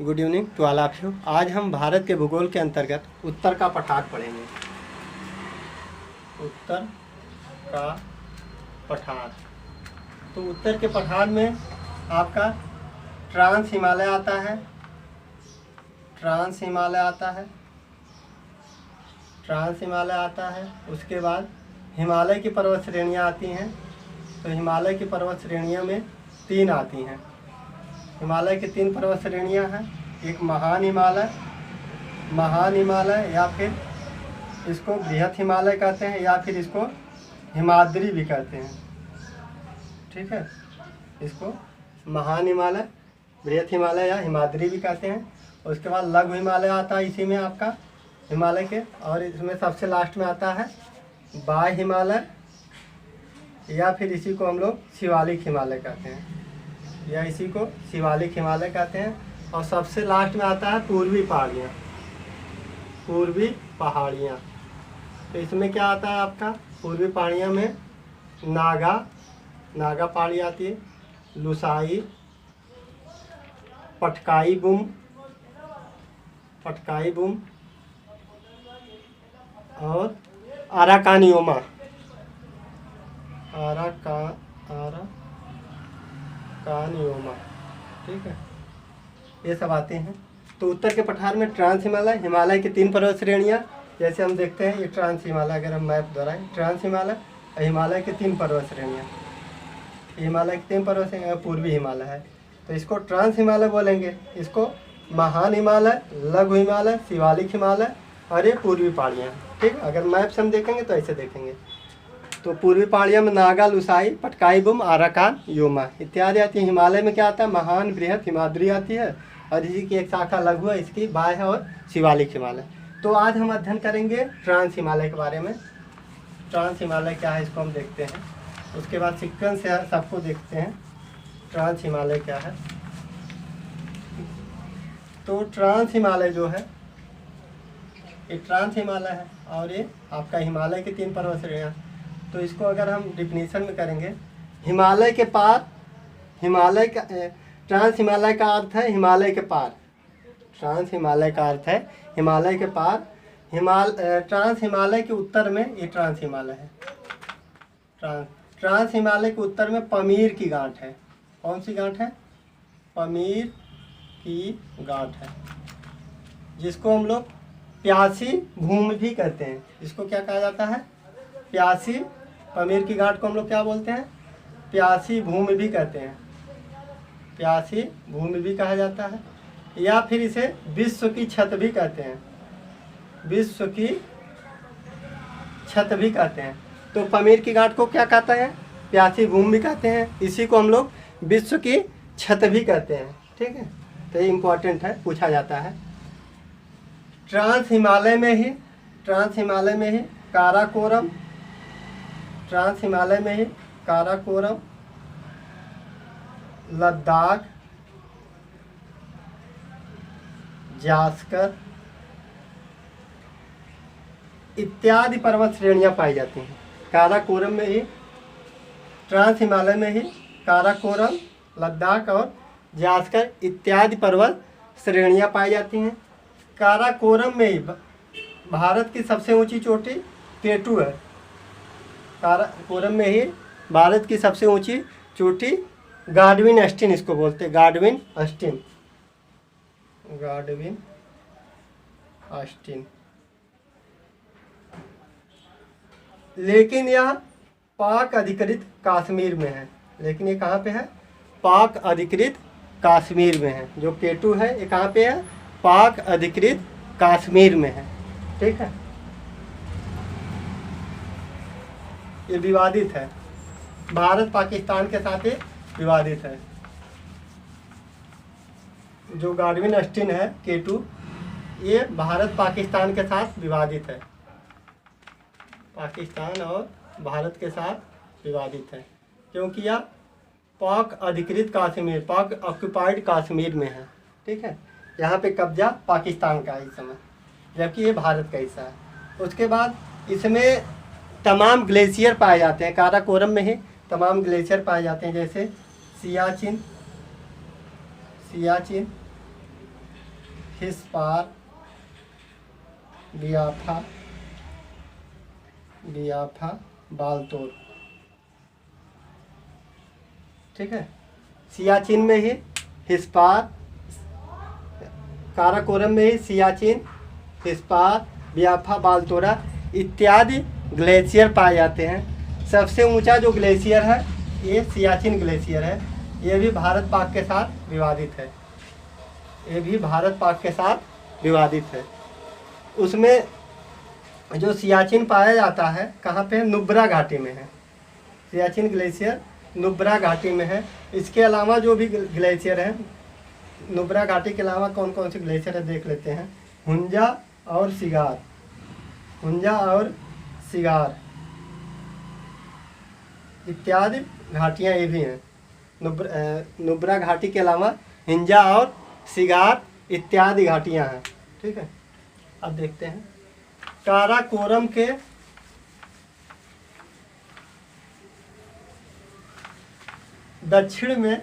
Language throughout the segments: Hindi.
Good evening to all of you. आज हम भारत के भूगोल के अंतर्गत उत्तर का पठार पढ़ेंगे। उत्तर का पठार, तो उत्तर के पठार में आपका ट्रांस हिमालय आता है, ट्रांस हिमालय आता है, ट्रांस हिमालय आता है। उसके बाद हिमालय की पर्वत श्रेणियाँ आती हैं। तो हिमालय की पर्वत श्रेणियों में 3 आती हैं। हिमालय की 3 पर्वत श्रेणियाँ हैं। एक महान हिमालय, महान हिमालय या फिर इसको बृहत हिमालय कहते हैं, या फिर इसको हिमाद्री भी कहते हैं। ठीक है, इसको महान हिमालय, बृहत हिमालय या हिमाद्री भी कहते हैं। उसके बाद लघु हिमालय आता है इसी में आपका हिमालय के, और इसमें सबसे लास्ट में आता है बाह्य हिमालय, या फिर इसी को हम लोग शिवालिक हिमालय कहते हैं, या इसी को शिवालिक हिमालय कहते हैं। और सबसे लास्ट में आता है पूर्वी पहाड़ियाँ, पूर्वी पहाड़ियाँ। तो इसमें क्या आता है आपका पूर्वी पहाड़ियाँ में नागा पहाड़ी आती है, लुसाई, पटकाई बुम और अराकानियोमा, अराकानियोमा। ठीक है, ये सब आते हैं। तो उत्तर के पठार में ट्रांस हिमालय, हिमालय की 3 पर्वत श्रेणियाँ, जैसे हम देखते हैं ये ट्रांस हिमालय, अगर हम मैप दोहराएं, ट्रांस हिमालय और हिमालय की 3 पर्वत श्रेणियाँ, हिमालय की 3 पर्वत श्रेणियाँ पूर्वी हिमालय है, तो इसको ट्रांस हिमालय बोलेंगे। इसको महान हिमालय, लघु हिमालय, शिवालिक हिमालय और ये पूर्वी पहाड़ियाँ। ठीक, अगर मैप से हम देखेंगे तो ऐसे देखेंगे। तो पूर्वी पहाड़ियों में नागा, लुसाई, पटकाई बुम, आराकान योमा इत्यादि आती है। हिमालय में क्या आता है, महान, बृहत, हिमाद्री आती है, और इसी की एक शाखा लघु है, इसकी बाह्य है, और शिवालिक हिमालय। तो आज हम अध्ययन करेंगे ट्रांस हिमालय के बारे में। ट्रांस हिमालय क्या है इसको हम देखते हैं, उसके बाद सीक्वेंस से सबको देखते हैं ट्रांस हिमालय क्या है। तो ट्रांस हिमालय जो है ये ट्रांस हिमालय है, और ये आपका हिमालय की 3 पर्वत श्रेणियाँ। तो इसको अगर हम डिफिनीशन में करेंगे, हिमालय के पार, हिमालय का ट्रांस हिमालय का अर्थ है हिमालय के पार, ट्रांस हिमालय का अर्थ है हिमालय के पार। ट्रांस हिमालय के उत्तर में ये ट्रांस हिमालय है। ट्रांस हिमालय के उत्तर में पमीर की गांठ है। कौन सी गांठ है? पमीर की गांठ है, जिसको हम लोग प्यासी भूमि भी कहते हैं। इसको क्या कहा जाता है? प्यासी, पमीर की गांठ को हम लोग क्या बोलते हैं? प्यासी भूमि भी कहते हैं, प्यासी भूमि भी कहा जाता है, या फिर इसे विश्व की छत भी कहते हैं, विश्व की छत भी कहते हैं। तो पमीर की गांठ को क्या कहते हैं? प्यासी भूमि भी कहते हैं, इसी को हम लोग विश्व की छत भी कहते हैं। ठीक है, तो ये इम्पोर्टेंट है, पूछा जाता है। ट्रांस हिमालय में ही काराकोरम, ट्रांस हिमालय में ही काराकोरम, लद्दाख, जास्कर इत्यादि पर्वत श्रेणियां पाई जाती हैं। काराकोरम में ही, ट्रांस हिमालय में ही काराकोरम, लद्दाख और जास्कर इत्यादि पर्वत श्रेणियां पाई जाती हैं। काराकोरम में ही भारत की सबसे ऊंची चोटी केटू है। काराकोरम में ही भारत की सबसे ऊंची चोटी गाडविन अस्टीन, इसको बोलते हैं गाडविन अस्टीन। लेकिन यह पाक अधिकृत कश्मीर में है। लेकिन ये कहाँ पे है? पाक अधिकृत कश्मीर में है। जो केटू है ये कहाँ पे है? पाक अधिकृत कश्मीर में है। ठीक है, ये विवादित है, भारत पाकिस्तान के साथ ये विवादित है। जो गाडविन अस्टीन है केटू, ये भारत पाकिस्तान के साथ विवादित है, पाकिस्तान और भारत के साथ विवादित है, क्योंकि यह पाक अधिकृत कश्मीर, पाक ऑक्युपाइड कश्मीर में है। ठीक है, यहाँ पे कब्जा पाकिस्तान का है इस समय, जबकि ये भारत का हिस्सा है। उसके बाद इसमें तमाम ग्लेशियर पाए जाते हैं। काराकोरम में ही तमाम ग्लेशियर पाए जाते हैं, जैसे सियाचिन, हिस्पार, बियाफा, बाल्तोर। ठीक है, सियाचिन में ही हिस्पार, काराकोरम में ही सियाचिन, हिस्पार, बियाफा, बाल्तोरा इत्यादि ग्लेशियर पाए जाते हैं। सबसे ऊंचा जो ग्लेशियर है ये सियाचिन ग्लेशियर है। ये भी भारत पाक के साथ विवादित है। ये भी भारत पाक के साथ विवादित है। उसमें जो सियाचिन पाया जाता है कहाँ पे है? नुब्रा घाटी में है। सियाचिन ग्लेशियर नुब्रा घाटी में है। इसके अलावा जो भी ग्लेशियर है, नुब्रा घाटी के अलावा कौन कौन से ग्लेशियर है देख लेते हैं। हुंजा और सिगार, हुंजा और सिगार इत्यादि घाटियाँ ये भी हैं। नुब्रा घाटी के अलावा हिंजा और सिगार इत्यादि घाटियाँ हैं। ठीक है, अब देखते हैं काराकोरम के दक्षिण में,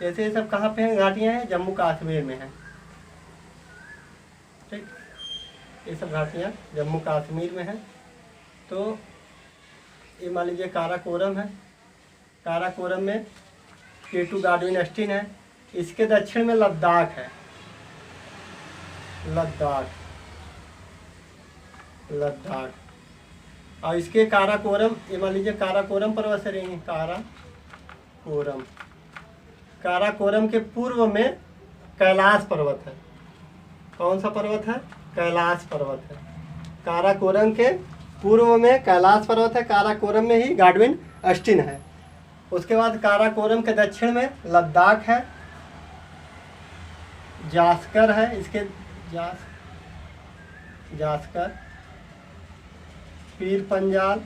ऐसे ये सब कहाँ पे हैं घाटियाँ हैं? जम्मू कश्मीर में हैं। ठीक, ये सब घाटियाँ जम्मू कश्मीर में हैं। तो ये मान लीजिए काराकोरम है। काराकोरम में केटू गाडविन अस्टीन है। इसके दक्षिण में लद्दाख है। लद्दाख और इसके काराकोरम, ये मान लीजिए काराकोरम पर्वत श्रेणी, काराकोरम के पूर्व में कैलाश पर्वत है। कौन सा पर्वत है? कैलाश पर्वत है। काराकोरम के पूर्व में कैलाश पर्वत है। काराकोरम में ही गाडविन अस्टीन है। उसके बाद काराकोरम के दक्षिण में लद्दाख है, जास्कर है। इसके जास्कर, पीर पंजाल,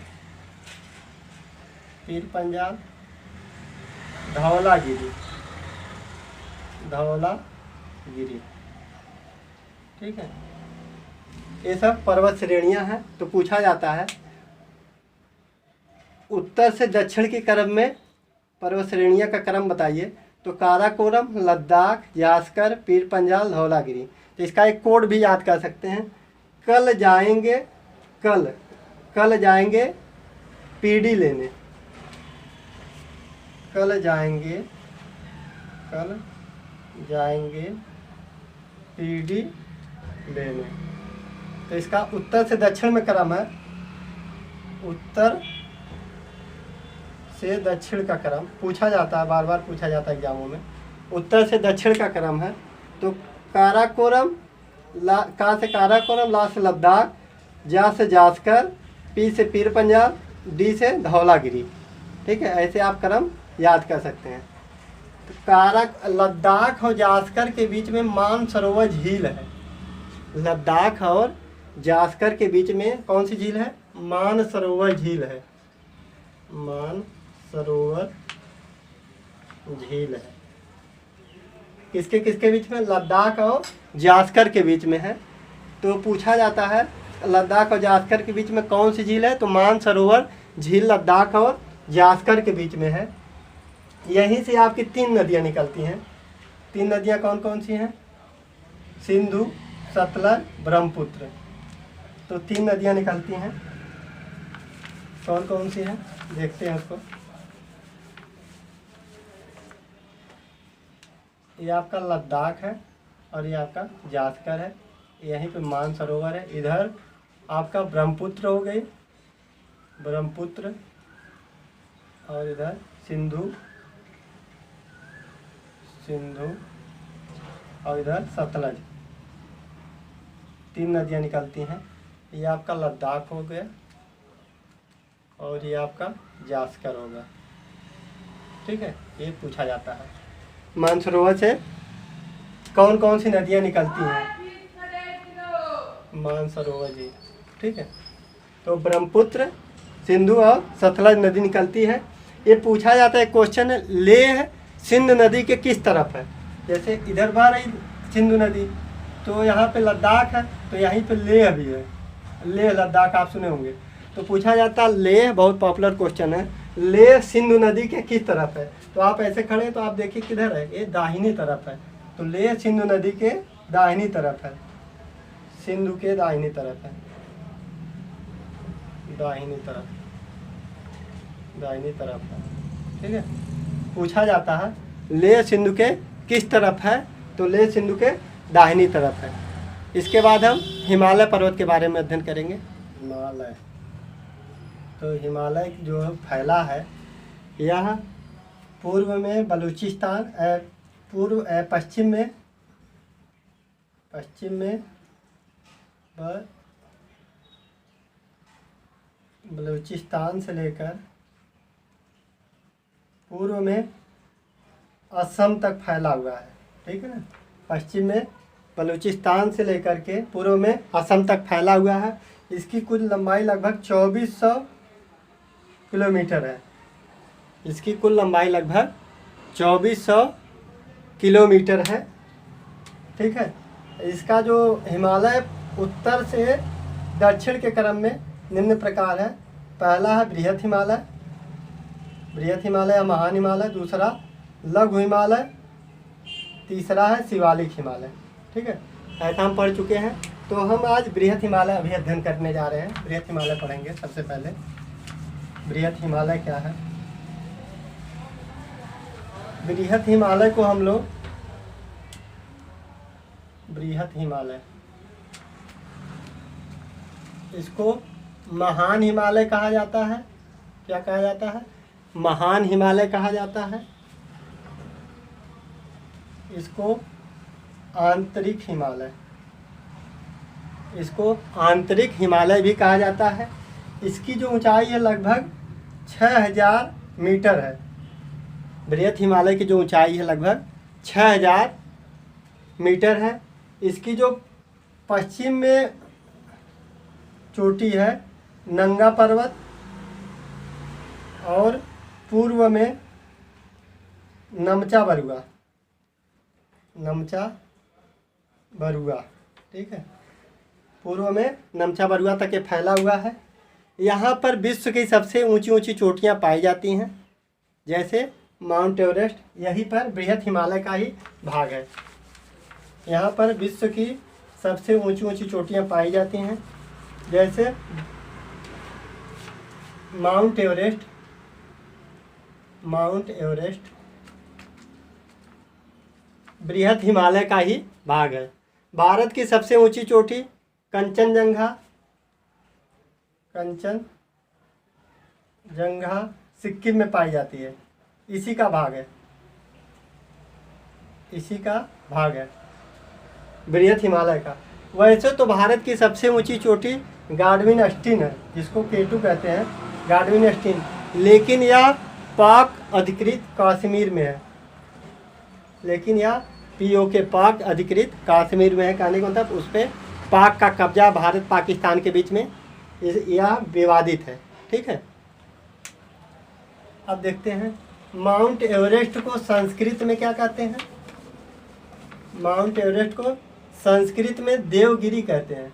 धौलागिरी। ठीक है, ये सब पर्वत श्रेणियां हैं। तो पूछा जाता है उत्तर से दक्षिण के क्रम में पर्वत श्रेणियां का क्रम बताइए। तो काराकोरम, लद्दाख, जास्कर, पीर पंजाल, धौलागिरी। तो इसका एक कोड भी याद कर सकते हैं। कल जाएंगे पीडी लेने। कल जाएंगे पीडी लेने। तो इसका उत्तर से दक्षिण में क्रम है। उत्तर से दक्षिण का क्रम पूछा जाता है, बार बार पूछा जाता है एग्जामों में। उत्तर से दक्षिण का क्रम है। तो काराकोरम, का से काराकोरम, ला से लद्दाख, जा से जास्कर, पी से पीर पंजाल, डी से धौलागिरी। ठीक है, ऐसे आप क्रम याद कर सकते हैं। तो लद्दाख और जास्कर के बीच में मानसरोवर झील है। लद्दाख और जास्कर के बीच में कौन सी झील है? मानसरोवर झील है। मानसरोवर झील है। किसके बीच में? लद्दाख और जास्कर के बीच में है। तो पूछा जाता है लद्दाख और जास्कर के बीच में कौन सी झील है? तो मानसरोवर झील लद्दाख और जास्कर के बीच में है। यहीं से आपकी 3 नदियाँ निकलती हैं। 3 नदियाँ कौन कौन सी हैं? सिंधु, सतलज, ब्रह्मपुत्र। तो 3 नदियाँ निकलती हैं। कौन कौन सी हैं देखते हैं उसको। ये आपका लद्दाख है और ये आपका जास्कर है। यहीं पे मानसरोवर है। इधर आपका ब्रह्मपुत्र हो गई, ब्रह्मपुत्र, और इधर सिंधु और इधर सतलज। 3 नदियाँ निकलती हैं। ये आपका लद्दाख हो गया और ये आपका जास्कर होगा। ठीक है, ये पूछा जाता है मानसरोवर से कौन कौन सी नदियाँ निकलती हैं। मानसरोवर जी। ठीक है, तो ब्रह्मपुत्र, सिंधु और सतलज नदी निकलती है। ये पूछा जाता है क्वेश्चन है, लेह सिंध नदी के किस तरफ है? जैसे इधर बह रही सिंधु नदी, तो यहाँ पे लद्दाख है, तो यहीं पे लेह भी है। लेह लद्दाख आप सुने होंगे। तो पूछा जाता है लेह, बहुत पॉपुलर क्वेश्चन है, लेह सिंधु नदी के किस तरफ है? तो आप ऐसे खड़े हैं तो आप देखिए किधर है, ये दाहिनी तरफ है। तो लेह सिंधु नदी के दाहिनी तरफ है, सिंधु के दाहिनी तरफ है, दाहिनी तरफ है। ठीक है, पूछा जाता है लेह सिंधु के किस तरफ है, तो लेह सिंधु के दाहिनी तरफ है। इसके बाद हम हिमालय पर्वत के बारे में अध्ययन करेंगे। हिमालय, तो हिमालय जो फैला है यह पूर्व में बलूचिस्तान, पश्चिम में बलूचिस्तान से लेकर पूर्व में असम तक फैला हुआ है। ठीक है ना, पश्चिम में बलूचिस्तान से लेकर के पूर्व में असम तक फैला हुआ है। इसकी कुल लंबाई लगभग 2400 किलोमीटर है। इसकी कुल लंबाई लगभग 2400 किलोमीटर है। ठीक है, इसका जो हिमालय उत्तर से दक्षिण के क्रम में निम्न प्रकार है। पहला है बृहत हिमालय या महान हिमालय, दूसरा लघु हिमालय, तीसरा है शिवालिक हिमालय। ठीक है, ऐसा हम पढ़ चुके हैं। तो हम आज बृहत हिमालय अभी अध्ययन करने जा रहे हैं। बृहत हिमालय पढ़ेंगे। सबसे पहले बृहत हिमालय क्या है। बृहत हिमालय को हम लोग बृहत हिमालय, इसको महान हिमालय कहा जाता है। क्या कहा जाता है? महान हिमालय कहा जाता है। इसको आंतरिक हिमालय भी कहा जाता है। इसकी जो ऊंचाई है लगभग 6000 मीटर है। बृहत हिमालय की जो ऊंचाई है लगभग 6000 मीटर है। इसकी जो पश्चिम में चोटी है नंगा पर्वत, और पूर्व में नमचा बरुआ। ठीक है, पूर्व में नमचा बरुआ तक ये फैला हुआ है। यहाँ पर विश्व की सबसे ऊंची ऊंची चोटियाँ पाई जाती हैं, जैसे माउंट एवरेस्ट। यहीं पर बृहत हिमालय का ही भाग है। यहाँ पर विश्व की सबसे ऊंची ऊंची चोटियाँ पाई जाती हैं, जैसे माउंट एवरेस्ट बृहत हिमालय का ही भाग है। भारत की सबसे ऊंची चोटी कंचनजंगा सिक्किम में पाई जाती है। इसी का भाग है बृहत हिमालय का। वैसे तो भारत की सबसे ऊंची चोटी गार्डविन अस्टीन है, जिसको K2 कहते हैं, गार्डविन अस्टीन। लेकिन यह पाक अधिकृत कश्मीर में है। POK पाक अधिकृत कश्मीर में है। कहने का मतलब उस पर पाक का कब्जा, भारत पाकिस्तान के बीच में यह विवादित है। ठीक है, अब देखते हैं माउंट एवरेस्ट को संस्कृत में क्या कहते हैं। माउंट एवरेस्ट को संस्कृत में देवगिरी कहते हैं।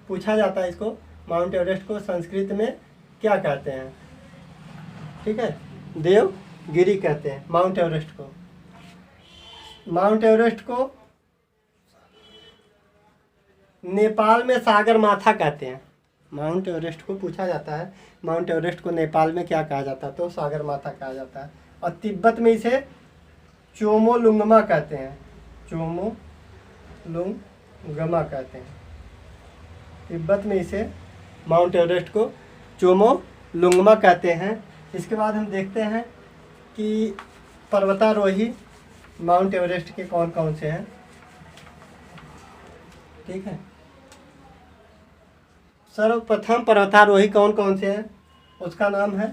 पूछा जाता है इसको, माउंट एवरेस्ट को संस्कृत में क्या कहते हैं। ठीक है, देवगिरी कहते हैं माउंट एवरेस्ट को नेपाल में सागर माथा कहते हैं। माउंट एवरेस्ट को पूछा जाता है, माउंट एवरेस्ट को नेपाल में क्या कहा जाता है, तो सागर माथा कहा जाता है। और तिब्बत में इसे चोमोलुंगमा कहते हैं। तिब्बत में इसे माउंट एवरेस्ट को चोमोलुंगमा कहते हैं। इसके बाद हम देखते हैं कि पर्वतारोही माउंट एवरेस्ट के कौन कौन से हैं। ठीक है, सर्वप्रथम पर्वतारोही कौन कौन से हैं, उसका नाम है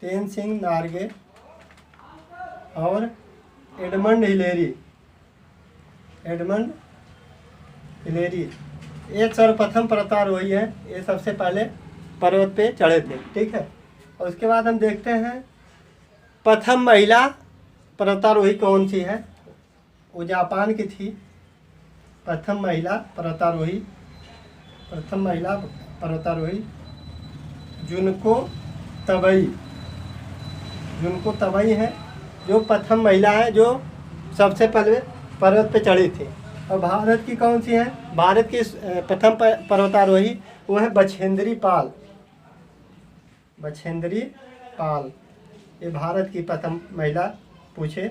तेनसिंग नार्गे और एडमंड हिलेरी। ये सर्वप्रथम पर्वतारोही हैं। ये सबसे पहले पर्वत पे चढ़े थे। ठीक है, और उसके बाद हम देखते हैं प्रथम महिला पर्वतारोही कौन सी है। वो जापान की थी। प्रथम महिला पर्वतारोही जुनको तबई, जुनको तबई है, जो प्रथम महिला है जो सबसे पहले पर्वत पे चढ़ी थी। और भारत की कौन सी है? भारत की प्रथम पर्वतारोही वो है बछेंद्री पाल। बछेंद्री पाल, ये भारत की प्रथम महिला पूछे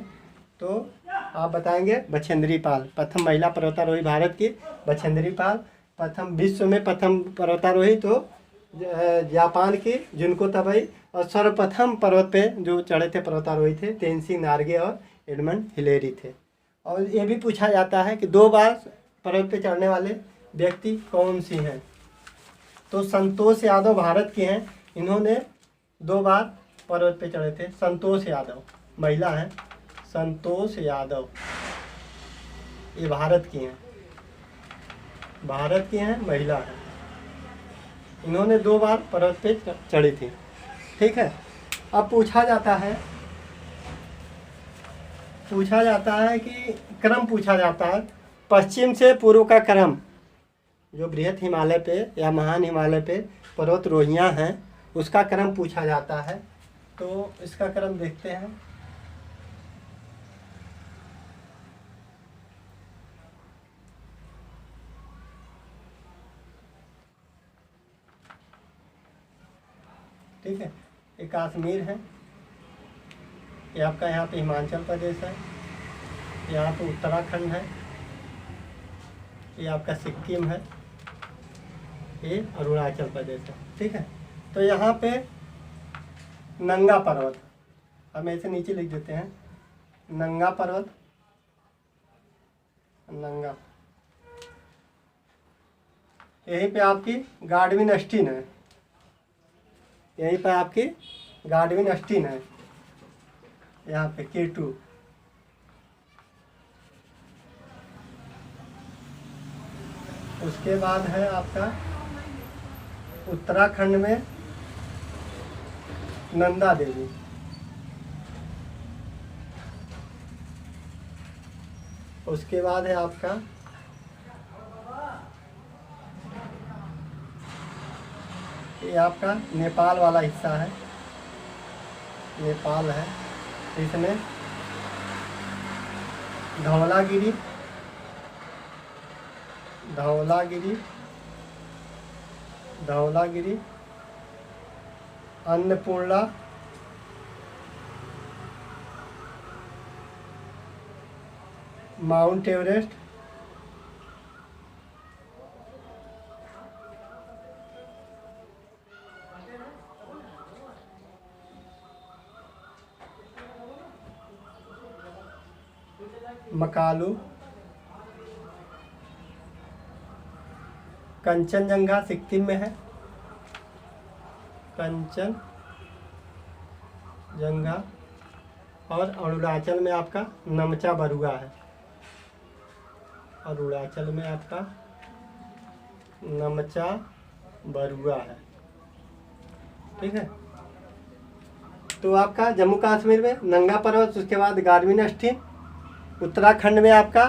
तो आप बताएंगे बछेंद्री पाल। प्रथम महिला पर्वतारोही भारत की बछेंद्री पाल। प्रथम विश्व में प्रथम पर्वतारोही तो जापान की जुनको तबई। और सर्वप्रथम पर्वत पे जो चढ़े थे पर्वतारोही थे तेनसिंग नार्गे और एडमंड हिलेरी थे। और ये भी पूछा जाता है कि 2 बार पर्वत पे चढ़ने वाले व्यक्ति कौन सी हैं? तो संतोष यादव भारत के हैं, इन्होंने 2 बार पर्वत पे चढ़े थे। संतोष यादव महिला हैं, संतोष यादव ये भारत की हैं, भारत की हैं, महिला हैं। इन्होंने 2 बार पर्वत पे चढ़ी थी। ठीक है। अब पूछा जाता है कि क्रम पूछा जाता है, पश्चिम से पूर्व का क्रम। जो बृहत हिमालय पे या महान हिमालय पे पर्वतरोहियां हैं उसका क्रम पूछा जाता है। तो इसका क्रम देखते हैं। ठीक है। ये कश्मीर है, ये आपका यहाँ पे हिमाचल प्रदेश है, यहाँ पे उत्तराखंड है, ये आपका सिक्किम है, ये अरुणाचल प्रदेश है। ठीक है। तो यहाँ पे नंगा पर्वत, हम ऐसे नीचे लिख देते हैं नंगा पर्वत, नंगा। यहीं पे आपकी गाडविन अस्टीन है, यहीं पे आपकी गाडविन अस्टीन है, यहाँ पे K2। उसके बाद है आपका उत्तराखंड में नंदा देवी। उसके बाद है आपका ये आपका नेपाल वाला हिस्सा है, नेपाल है, इसमें धौलागिरी, धौलागिरी, धौलागिरी, अन्नपूर्णा, माउंट एवरेस्ट, मकालू, कंचनजंगा सिक्किम में है, कंचनजंगा। और अरुणाचल में आपका नमचा बरुआ है, अरुणाचल में आपका नमचा बरुआ है। ठीक है। तो आपका जम्मू कश्मीर में नंगा पर्वत, उसके बाद गाडविन अस्टीन, उत्तराखंड में आपका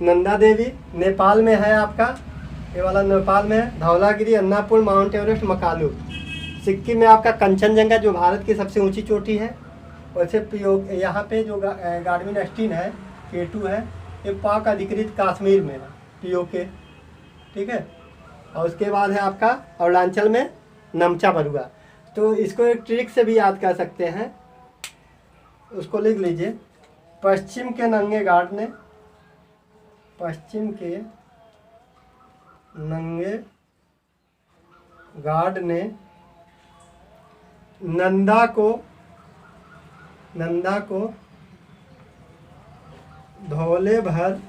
नंदा देवी, नेपाल में है आपका ये वाला नेपाल में है धौलागिरी, अन्नापुर, माउंट एवरेस्ट, मकालू। सिक्किम में आपका कंचनजंगा जो भारत की सबसे ऊंची चोटी है। वैसे यहाँ पे जो गाडविन अस्टीन है K2 है, ये पाक अधिकृत कश्मीर में है, POK। ठीक है। और उसके बाद है आपका अरुणाचल में नमचा बरुआ। तो इसको एक ट्रिक से भी याद कर सकते हैं, उसको लिख लीजिए। पश्चिम के नंगे घाट ने, पश्चिम के नंगे घाट ने नंदा को धौले भर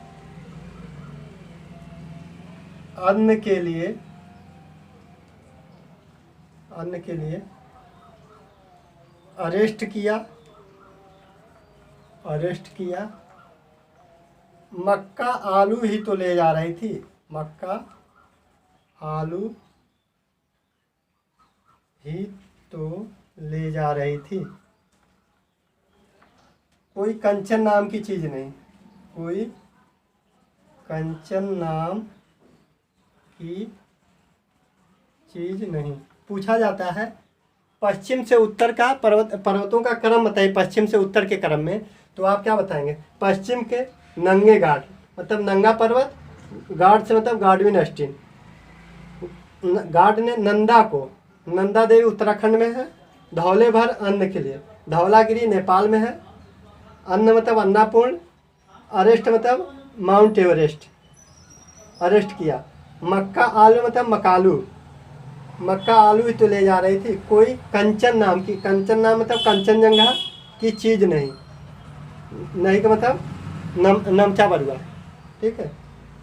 अन्न के लिए अरेस्ट किया। मक्का आलू ही तो ले जा रही थी, मक्का आलू ही तो ले जा रही थी, कोई कंचन नाम की चीज़ नहीं, कोई कंचन नाम की चीज़ नहीं। पूछा जाता है पश्चिम से उत्तर का पर्वतों का क्रम बताइए, पश्चिम से उत्तर के क्रम में। तो आप क्या बताएंगे? पश्चिम के नंगे घाट मतलब नंगा पर्वत, घाट से मतलब गार्डविन अस्टीन। गार्ड ने नंदा को, नंदा देवी उत्तराखंड में है। धौले भर अन्न के लिए, धौलागिरी नेपाल में है। अन्न मतलब अन्नापूर्ण। अरेस्ट मतलब माउंट एवरेस्ट, अरेस्ट किया। मक्का आलू मतलब मकालू, मक्का आलू ही तो ले जा रही थी। कोई कंचन नाम की, कंचन नाम मतलब कंचनजंगा की चीज़ नहीं, नहीं का मतलब नमचा बरुआ, ठीक है।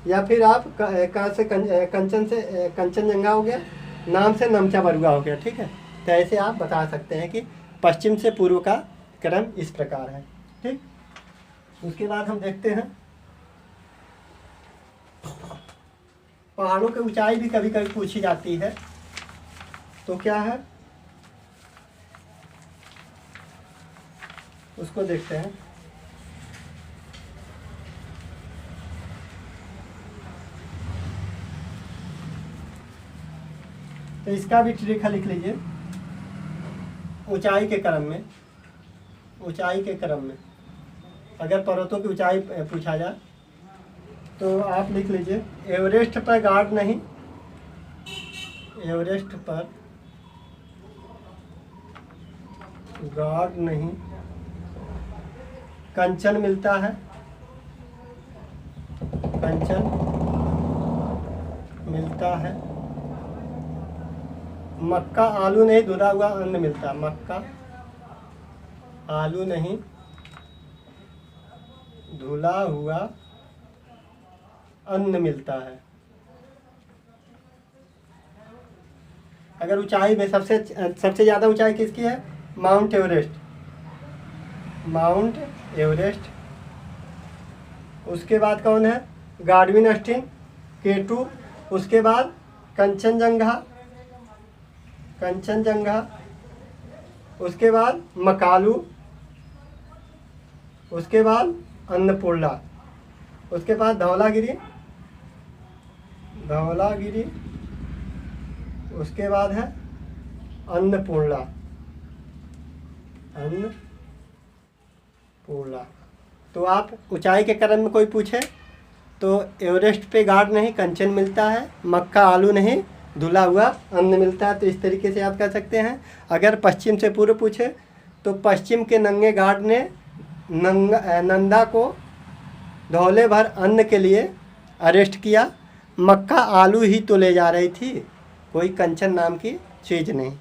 या फिर आप कहाँ से कंचन से कंचनजंगा हो गया, नाम से नमचा बरुआ हो गया, ठीक है। तो ऐसे आप बता सकते हैं कि पश्चिम से पूर्व का क्रम इस प्रकार है, ठीक। उसके बाद हम देखते हैं पहाड़ों की ऊंचाई भी कभी कभी पूछी जाती है। तो क्या है उसको देखते हैं। तो इसका भी तरीका लिख लीजिए। ऊंचाई के क्रम में, ऊंचाई के क्रम में अगर पर्वतों की ऊंचाई पूछा जाए तो आप लिख लीजिए एवरेस्ट पर गार्ड नहीं, एवरेस्ट पर गार्ड नहीं, कंचन मिलता है, कंचन मिलता है। मक्का आलू नहीं, धुला हुआ अन्न मिलता है। मक्का आलू नहीं, धुला हुआ अन्न मिलता है। अगर ऊंचाई में सबसे ज़्यादा ऊंचाई किसकी है? Mount Everest, Mount Everest. उसके बाद कौन है? Godwin Austen, K2। उसके बाद कंचनजंगा, कंचनजंगा। उसके बाद मकालू, उसके बाद अन्नपूर्णा, उसके बाद धौलागिरी, धौलागिरी। उसके बाद है अन्नपूर्णा, अन्नपूर्णा। तो आप ऊंचाई के क्रम में कोई पूछे तो एवरेस्ट पे गार्ड नहीं, कंचन मिलता है। मक्का आलू नहीं, धुला हुआ अन्न मिलता है। तो इस तरीके से आप कह सकते हैं। अगर पश्चिम से पूर्व पूछे तो पश्चिम के नंगे गार्ड ने नंदा को धौले भर अन्न के लिए अरेस्ट किया। मक्का आलू ही तो ले जा रही थी, कोई कंचन नाम की चीज़ नहीं।